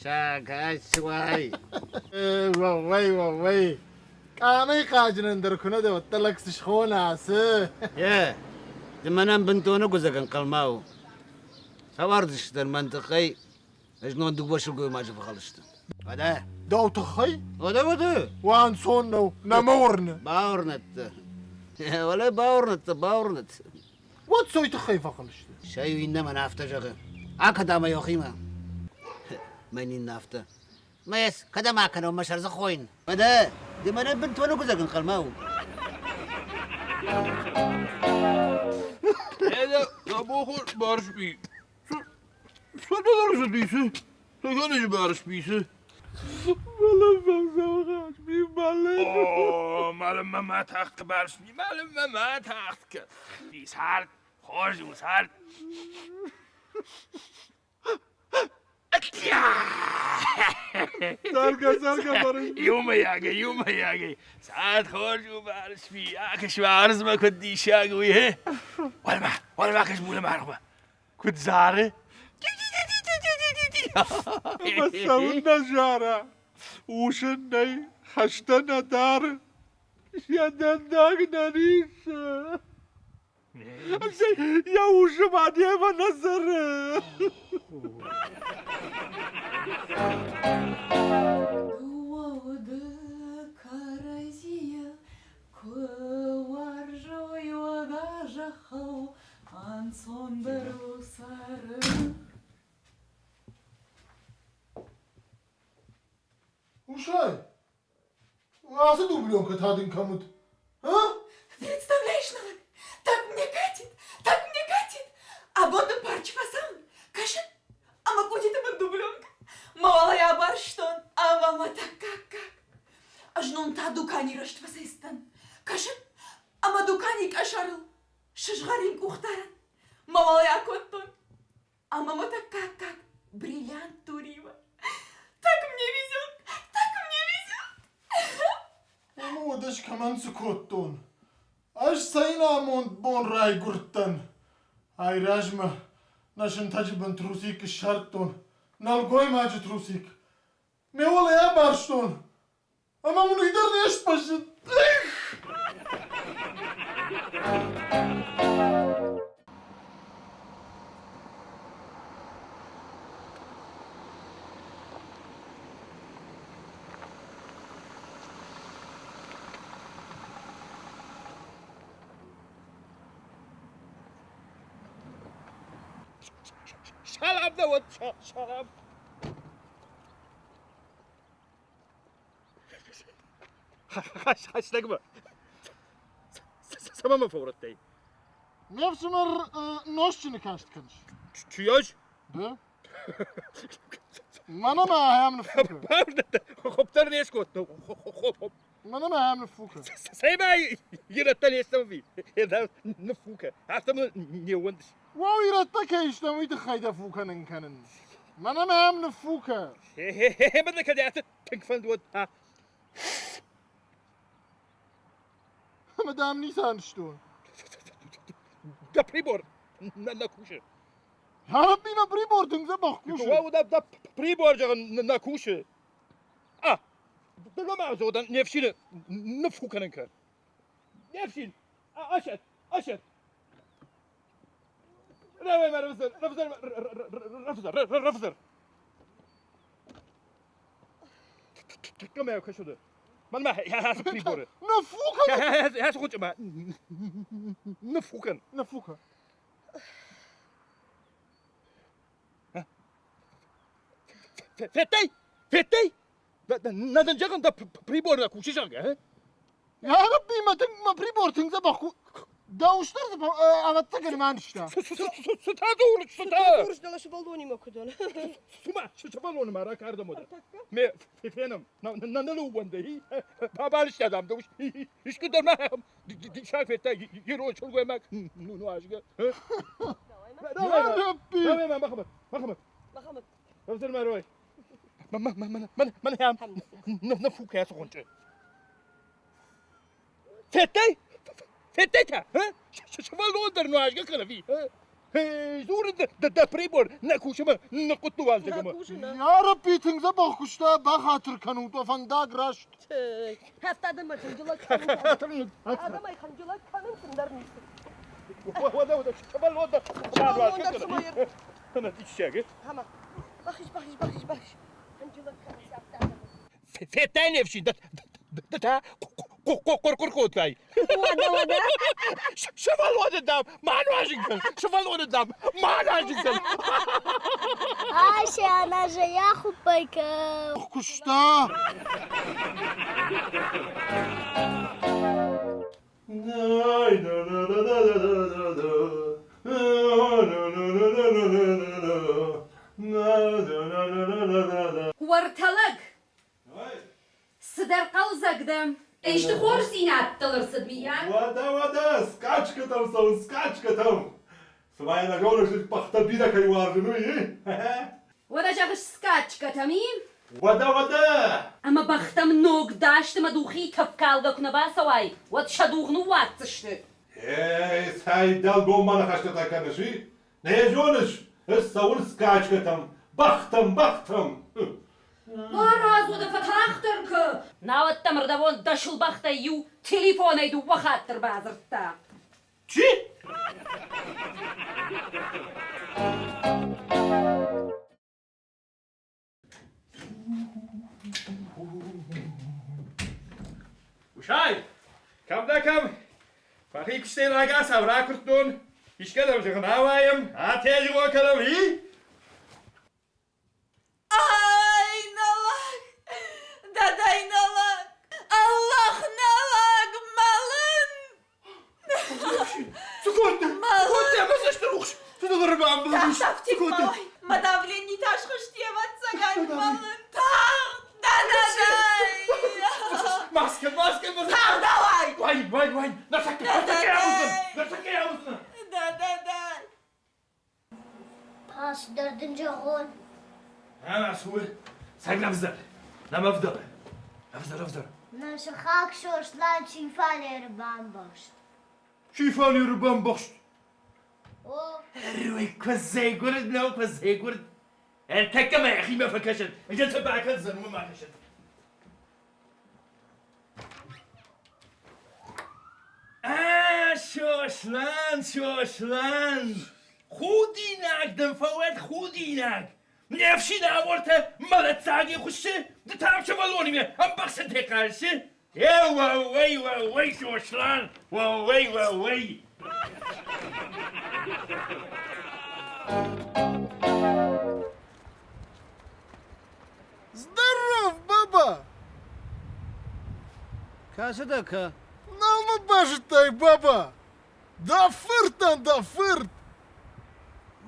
شاكاشواي وای قامي قاجنن دركنا ده وطلق شخونا سه يا دمنان بنتونا قزقن قلماو سواردش در منطقي اجنون دقوش القوي ما شوف خلصت هذا دو تخي هذا وان صونو نمورنا باورنت ولا باورنت وات سوي تخي فخلشت شايو إنما نافتا شغل أكدا ما يخيما ماني نافتا ما يس كدا ما كانوا مشار زخوين ماذا دي ما بنت وانا قزقن قلماو هذا أبوه بارش بي شو درجة بيسه؟ شو بارش بيسه؟ معلم ما تاخت بارش بي معلم ما تاخت دي سارت خارج وسارت سالكا بارش يوم ياقي ساعات خارج وبارش بي اكش عارز ما كنت دي شاقوي هي ولا ما كش مولا معرفة كنت زاري مسونا جارة وشني حشتنا دار يا دنداغنا ريسة يا وش بعدين ما نزر Ушай! А ты дубленка тадын кому-то? А? Представляешь, Наван, так мне катит. А боду парч фасан. Кашин, а макути ты дубленка. Мала я барштон, а мама так как. Аж нон та дукани рашт фасистан. Кашин, ама дукани кашарыл. Шашгарин кухтаран. Мала я коттон. А мама так как. Бриллиант турива. Так мне везет. Ama daş kaman skottun. Aş sayına mont bon ray gurttan. Ay rajma. Naşın tacı ben trusik şarttun. Nal goy macı trusik. Me ola ya barştun. Ama bunu idar ne yaş başın. شلب دوت شلب خش نقبة سما ما فورتي Nefsi mer noşçunu kaçtı kanış. تشياج De? Mana ma ayağımını fuka. خبتر ليش كنت خب Mana ma ayağımını fuka. سيبا يرتل يستوي فيه إذا نفوكه حتى من يوندش Wow yaratta ki işte muydu hayda fukanın kanın. Mana ma ayağımını fuka. بدك هدي تنكفن دود ها Madam Nisan ştun. ده بريبور ناكوشه Ya Rabbi ma pribordun za bakkuş. واو ده بريبور جا ناكوشه ده ما زود نفشين نفوكه نكر نفشين أشد لا رفزر كم يا كشوده من ما هذا بريبور Nafuka. هذا خوش ما نفوكن Nafuka. فتي نادن جاكن ده بريبور ده كوشي شاكه Ya Rabbi ma pribordun za bakku. Davuşlar da avatta gelmen işte. Ста doğru ста. Курс дала шабалони мокудон. Suma şu balonu merak ardım o da. Me fefenim ne wanda hi. Babal işte adam da hiç kadar ma şafette yer o çol koymak. Nu aşkı. Ya Rabbi. Tamam bakma. Bakalım. Öfter Merve. Man hem ne fuka sokunca. Fettey ta. Şu balonu der nu aşkı kalafi. زور ده پریبور نکوشم نقطه والده کم. Kuşuna. Ya Rabbi tınza bak kuşta bak hatır kanut ofan da graşt. Haftada mı kancılar kanın? Adam ay kancılar kanın kındar mı? وده şu balonu da. Şabalon da sumayır. Ana içecek. Tamam. Bak. Kancılar kanın haftada. Fettey nefşi da korkut kay. Vada. Şu balonu da manajıksın. Şu balonu da manajıksın. Ayşe anaja ya хупайка. Kuşta. Huartalık. Sıdar kalzagdım. İşte horsin attılırsın ya. Вода, скачка там, скачка там. Своя нагору жить пахта бида кайваржы, ну и? Vada jağış skaçka tamim. Вода. Ama baxtam nog daştıma duhi kapkalga kuna basaway. Vat şaduğunu vatsıştı. Эй, сай дал бомбана хашка таканыши. Не жоныш, саул скачка там. Бахтам. Varaz oda fatahtır ki. Navattam rdavon daşıl baxta yu telefonaydu vaxattır bazırtta. Чи? Uşay. Kam da kam. Fakir kuştayı laga savra kurtun. İş kadar mısın havayım. Ateci bakalım hi. Ay nalak. Daday nalak. Allah nalak malın. Сколько? Malın. Yapmasın işte uç. Tutudur ben bunu. Тахтавтик малой. Мадавление ташхыш деваться гань малын. Тах. Да-да-дай. Maske. Тах давай. Vay. Nasıl yavuzun? Да-да-дай. Pas dördüncü gün. Ha nasıl? Sen nafzar. Namafdal. Nafzar. Naşı halk şoşlan çinfaleri bamboş. Şifalı ben boş. O Ruy كوزي قرد لو كوزي قرد التكة ما يا أخي ما فكشت أنت تبع كنزن وما كشت شوشلان خودينك دم فوات خودينك نفشي نعورته ملت ساقي خشه دتام شبالوني مي أم بخشت هكارشي يا وي شوشلان وي Здоров, baba. Kası da ka. Nalma başıtay baba. Da fırtan da fırt.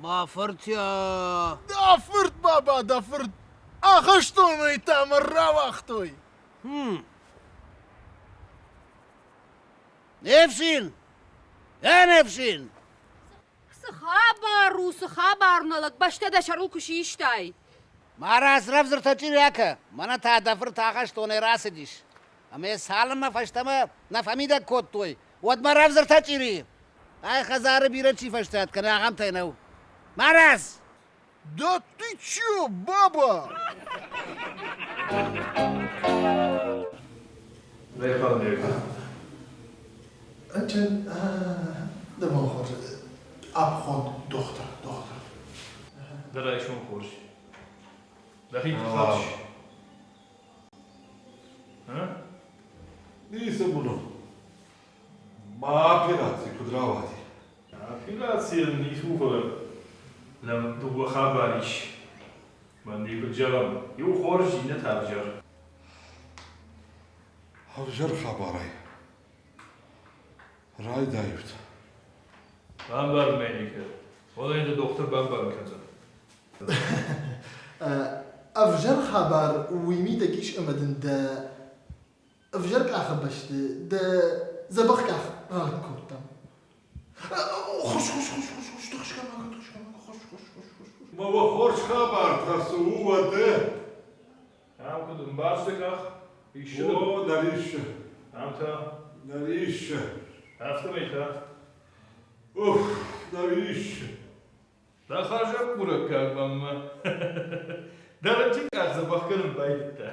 Mafırt ya. Da fırt baba da fırt. Ахаштоной там равахтой. Nefşin. Ya nefşin. Sıxabarnalık başta da şarıl kuşu iştay. Maras ravzır taçır yaka. Mana ta dafır tağaş tone rası diş. Ama salma faştama na famida kod toy. Wadma ravzır taçırı. Ay khazarı bira çi faştat kana ağam taynav. Maras. Да ты чё, баба? Ne yapalım evde? Açın, de mochor. Abhod, dochter. Dat is schon goed. Dat ging goed. Nisam bunu. Ma operacije podravati. Apelacija niet hoeven. Lam doe gabarish. Man die kujaram. Yo khorji net avjar. Havjar xabaray. Ray dayut. Ben vermeyeyim ki. Olayın da doktor ben vermeyeceğim. افجر خبر ويمي دكيش امدن دا افجر كاخ بشت دا زبخ كاخ راك كوتم خوش خوش خوش خوش خوش تخش كما تخش كما خوش خوش خوش خوش ما بخورش خبر تسوو ده هم کدوم باشد که ایشون او نریش هم تا نریش هفته میشه اوف نریش در خارج مرکب کردم در چی کار bakırım bayıtta.